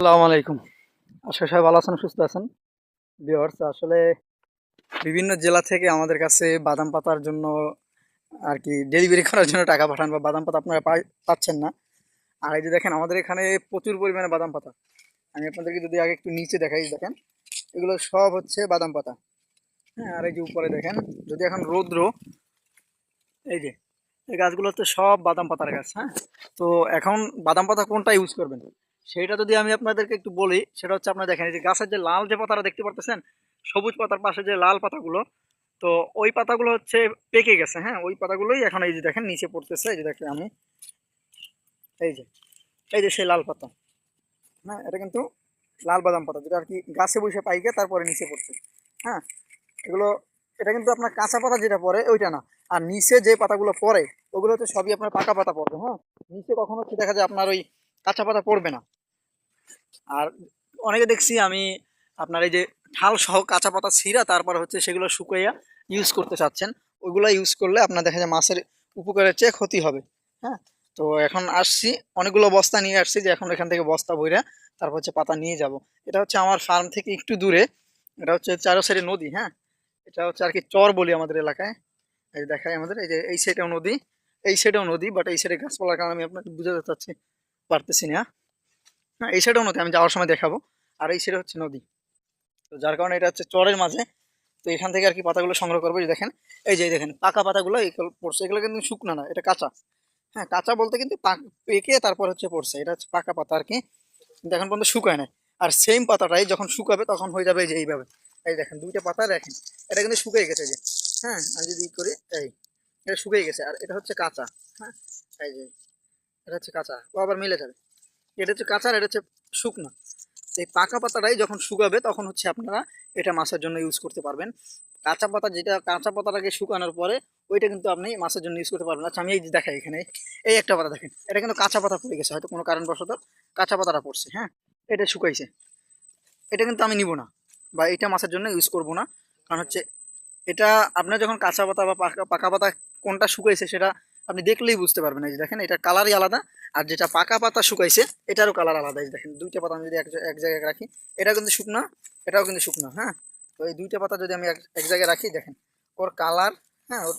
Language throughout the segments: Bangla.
আসসালামু আলাইকুম। আশা সবাই ভালো আছেন, সুস্থ আছেন। ভিউয়ার্স, আসলে বিভিন্ন জেলা থেকে আমাদের কাছে বাদাম পাতার জন্য আর কি ডেলিভারি করার জন্য টাকা পাঠান, বা বাদাম পাতা আপনারা পাচ্ছেন না। আর এই যে দেখেন, আমাদের এখানে প্রচুর পরিমাণে বাদাম পাতা। আমি আপনাদেরকে যদি আগে একটু নিচে দেখাই, দেখেন এগুলো সব হচ্ছে বাদাম পাতা। হ্যাঁ, আর এই যে উপরে দেখেন, যদি এখন রৌদ্র, এই যে এই গাছগুলো হচ্ছে সব বাদাম পাতার গাছ। হ্যাঁ, তো এখন বাদাম পাতা কোনটা ইউজ করবেন সেটা যদি আমি আপনাদেরকে একটু বলি, সেটা হচ্ছে আপনারা দেখেন এই যে গাছের যে লাল যে পাতাটা দেখতে পারতেছেন, সবুজ পাতার পাশে যে লাল পাতাগুলো, তো ওই পাতাগুলো হচ্ছে পেকে গেছে। হ্যাঁ, ওই পাতাগুলোই এখন এই যে দেখেন নিচে পড়তেছে। এই যে দেখেন আমি, এই যে সেই লাল পাতা। হ্যাঁ, এটা কিন্তু লাল বাদাম পাতা, যেটা আর কি গাছে বসে পাইকে তারপরে নিচে পড়ছে। হ্যাঁ, এগুলো, এটা কিন্তু আপনার কাঁচা পাতা যেটা পড়ে ওইটা না। আর নিচে যে পাতাগুলো পড়ে ওগুলো হচ্ছে সবই আপনার পাকা পাতা পড়বে। হ্যাঁ, নিচে কখনো হচ্ছে দেখা যায় আপনার ওই কাঁচা পাতা পড়বে না। আর অনেকে দেখছি আমি আপনার এই যে ঠাল সহ কাঁচা পাতা ছিঁড়া তারপর হচ্ছে সেগুলো শুকাইয়া ইউজ করতে চাচ্ছেন। ওইগুলো ইউজ করলে আপনার দেখা যায় মাছের উপকারের চেয়ে ক্ষতি হবে। হ্যাঁ, তো এখন আসছি, অনেকগুলো বস্তা নিয়ে আসছি, যে এখন এখান থেকে বস্তা বইরা তারপর হচ্ছে পাতা নিয়ে যাব। এটা হচ্ছে আমার ফার্ম থেকে একটু দূরে। এটা হচ্ছে চারো সাইডে নদী। হ্যাঁ, এটা হচ্ছে আর কি চর বলি আমাদের এলাকায়। এই দেখায় আমাদের এই যে এই সাইডেও নদী, এই সাইডেও নদী, বাট এই সাইডে গাছপালার কারণে আমি আপনাকে বুঝাতে চাচ্ছি পারতেছি না। হ্যাঁ, এই সাইডেও নদী, আমি যাওয়ার সময় দেখাবো। আর এই সাইডে হচ্ছে নদী, তো যার কারণে এটা হচ্ছে চরের মাঝে। তো এখান থেকে আর কি পাতাগুলো সংগ্রহ করবো। এই দেখেন, এই যে দেখেন পাকা পাতাগুলো এগুলো পড়ছে, এগুলো কিন্তু শুকনা না, এটা কাঁচা। হ্যাঁ, কাঁচা বলতে কিন্তু পেকে তারপর হচ্ছে পড়ছে, এটা হচ্ছে পাকা পাতা আর কি, কিন্তু এখন পর্যন্ত শুকায় নাই। আর সেম পাতাটাই যখন শুকাবে তখন হয়ে যাবে এই যে এইভাবে। এই দেখেন দুইটা পাতা দেখেন, এটা কিন্তু শুকিয়ে গেছে যে। হ্যাঁ, আমি যদি করি এই, এটা শুকিয়ে গেছে, আর এটা হচ্ছে কাঁচা। হ্যাঁ, এই যে এটা হচ্ছে কাঁচা, ও আবার মিলে যাবে। এটা হচ্ছে কাঁচা আর এটা হচ্ছে শুকনা। এই পাকা পাতাটাই যখন শুকাবে তখন হচ্ছে আপনারা এটা মাছের জন্য ইউজ করতে পারবেন। কাঁচা পাতা, যেটা কাঁচা পাতাটাকে শুকানোর পরে ওইটা কিন্তু আপনি মাছের জন্য ইউজ করতে পারবেন। আচ্ছা, আমি এই যে দেখাই এখানে, এই একটা পাতা দেখেন, এটা কিন্তু কাঁচা পাতা পড়ে গেছে, হয়তো কোনো কারণবশত কাঁচা পাতাটা পড়ছে। হ্যাঁ, এটা শুকাইছে, এটা কিন্তু আমি নিব না, বা এটা মাছের জন্য ইউজ করব না। কারণ হচ্ছে এটা আপনার যখন কাঁচা পাতা বা পাকা পাকা পাতা কোনটা শুকাইছে সেটা আপনি দেখলেই বুঝতে পারবেন। এই যে দেখেন, এটা কালারই আলাদা। আর যেটা পাকা পাতা শুকাইছে এটারও কালার আলাদা। এই যে দেখেন দুইটা পাতা আমি যদি এক জায়গায় রাখি, এটা কিন্তু শুকনা, এটাও কিন্তু শুকনা। হ্যাঁ, তো এই দুইটা পাতা যদি আমি এক জায়গায় রাখি, দেখেন ওর কালার, হ্যাঁ, ওর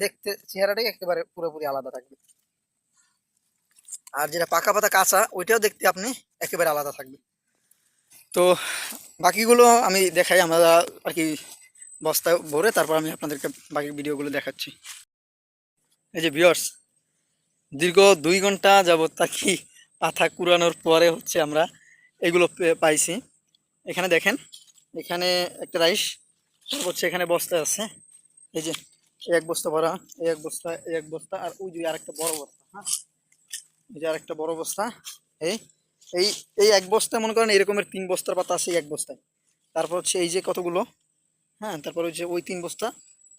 দেখতে চেহারাটাই একেবারে পুরোপুরি আলাদা থাকবে। আর যেটা পাকা পাতা কাঁচা, ওইটাও দেখতে আপনি একেবারে আলাদা থাকবে। তো বাকিগুলো আমি দেখাই, আমরা আর কি বস্তায় ভরে তারপর আমি আপনাদেরকে বাকি ভিডিওগুলো দেখাচ্ছি। এই যে ভিউয়ার্স, দীর্ঘ 2 ঘন্টা যাবত থাকি পাতা কুড়ানোর পরে হচ্ছে আমরা এগুলো পাইছি। এখানে দেখেন, এখানে একটা রাইস, তারপর হচ্ছে এখানে বস্তা আছে। এই যে এই এক বস্তা ভরা, এই এক বস্তা, এই এক বস্তা, আর ওই যে আরেকটা বড় বস্তা। হ্যাঁ, এই যে আরেকটা বড় বস্তা। এই এই এই এক বস্তায় মনে করেন এরকমের 3 বস্তার পাতা আছে এই এক বস্তায়। তারপর হচ্ছে এই যে কতগুলো, হ্যাঁ, তারপর হচ্ছে ওই 3 বস্তা।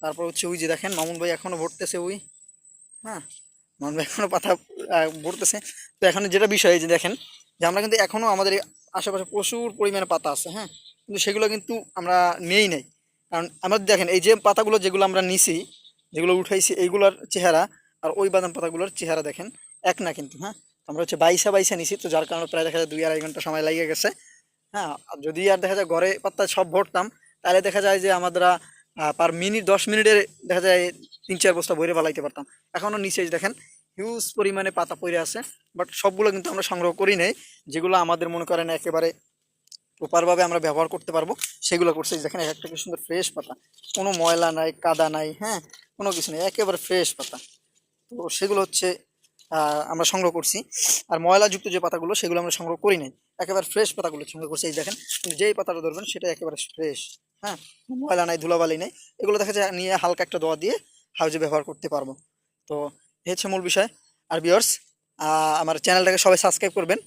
তারপর হচ্ছে ওই যে দেখেন মামুন ভাই এখনো ভরতেছে ওই। হ্যাঁ, মামুন ভাই এখনো পাতা ভরতেছে। তো এখন যেটা বিষয়, এই যে দেখেন, যে আমরা কিন্তু এখনো আমাদের এই আশেপাশে প্রচুর পরিমাণে পাতা আছে। হ্যাঁ, কিন্তু সেগুলো কিন্তু আমরা নেই নাই। কারণ আমরা দেখেন এই যে পাতাগুলো যেগুলো আমরা নিছি, যেগুলো উঠাইছি, এইগুলোর চেহারা আর ওই বাদাম পাতাগুলোর চেহারা দেখেন এক না কিন্তু। হ্যাঁ, তো আমরা হচ্ছে বাইসা বাইসা নিছি, তো যার কারণে প্রায় দেখা যায় 2-2.5 ঘন্টা সময় লেগে গেছে। হ্যাঁ, আর যদি আর দেখা যায় ঘরে পাত্তা সব ভরতাম, তাহলে দেখা যায় যে আমাদের পার মিনিট 10 মিনিটে দেখা যায় 3-4 বস্তা ভরে ফেলাইতে পারতাম। এখনো নিচে দেখেন হিউজ পরিমাণে পাতা পড়ে আছে, বাট সবগুলো কিন্তু আমরা সংগ্রহ করি নাই। যেগুলো আমাদের মনে করেন একেবারে প্রপারভাবে আমরা ব্যবহার করতে পারবো সেগুলো করছে। এই দেখেন একটা কি সুন্দর ফ্রেশ পাতা, কোনো ময়লা নাই, কাদা নাই। হ্যাঁ, কোনো কিছু নেই, একেবারে ফ্রেশ পাতা। তো সেগুলো হচ্ছে আমরা সংগ্রহ করছি। আর ময়লাযুক্ত যে পাতাগুলো সেগুলো আমরা সংগ্রহ করি নাই, একেবারে ফ্রেশ পাতাগুলো সংগ্রহ করছি। এই দেখেন, যেই পাতাটা ধরবেন সেটা একেবারে ফ্রেশ। হ্যাঁ, ময়লা নাই, ধুলাবালি নেই। এগুলো দেখা যায় নিয়ে হালকা একটা দোয়া দিয়ে হাউজে ব্যবহার করতে পারবো। তো এই হচ্ছে মূল বিষয়। আর ভিউয়ার্স, আমার চ্যানেলটাকে সবাই সাবস্ক্রাইব করবেন।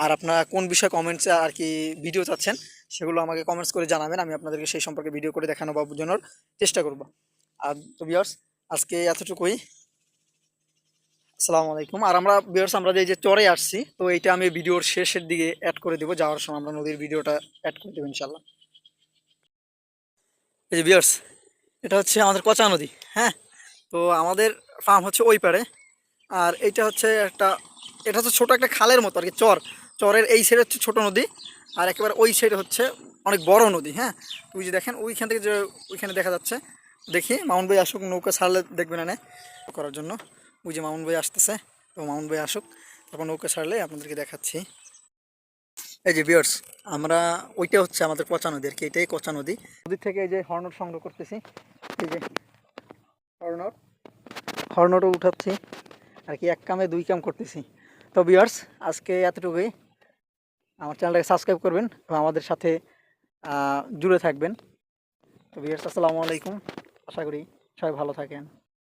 আর আপনারা কোন বিষয়ে কমেন্টসে আর কি ভিডিও চাচ্ছেন সেগুলো আমাকে কমেন্টস করে জানাবেন, আমি আপনাদেরকে সেই সম্পর্কে ভিডিও করে দেখানো বা বোঝানোর চেষ্টা করব। আর তো ভিউয়ার্স, আজকে এতটুকুই। আসসালামু আলাইকুম। আর আমরা ভিউয়ার্স, আমরা যে চরে আসছি, তো এইটা আমি ভিডিওর শেষের দিকে অ্যাড করে দেবো, যাওয়ার সময় আমরা নদীর ভিডিওটা অ্যাড করে দেবো ইনশাল্লাহ। এই যে ভিউয়ার্স, এটা হচ্ছে আমাদের কচা নদী। হ্যাঁ, তো আমাদের ফার্ম হচ্ছে ওই পারে। আর এইটা হচ্ছে একটা, এটা হচ্ছে ছোট একটা খালের মতো আর কি, চর। চরের এই সাইড হচ্ছে ছোট নদী, আর একেবারে ওই সাইডে হচ্ছে অনেক বড় নদী। হ্যাঁ, ওই যে দেখেন ওইখান থেকে যে ওইখানে দেখা যাচ্ছে, দেখি মামুন ভাই আসুক, নৌকা ছাড়লে দেখবেন না করার জন্য। ওই যে মামুন ভাই আসতেছে, তো মামুন ভাই আসুক, তারপর নৌকা ছাড়লে আপনাদেরকে দেখাচ্ছি। এই যে ভিউয়ার্স, আমরা ওইটা হচ্ছে আমাদের কচা নদী আর কি, এটাই কচা নদী। নদী থেকে এই যে হর্নট সংগ্রহ করতেছি, এই যে হর্নট, হর্নটও উঠাচ্ছি আর কি, এক কামে দুই কাম করতেছি। তো ভিউয়ার্স, আজকে এতটুকুই। আমার চ্যানেলটাকে সাবস্ক্রাইব করবেন এবং আমাদের সাথে জুড়ে থাকবেন। তো ভিউয়ার্স, আসসালামু আলাইকুম, আশা করি সবাই ভালো থাকেন।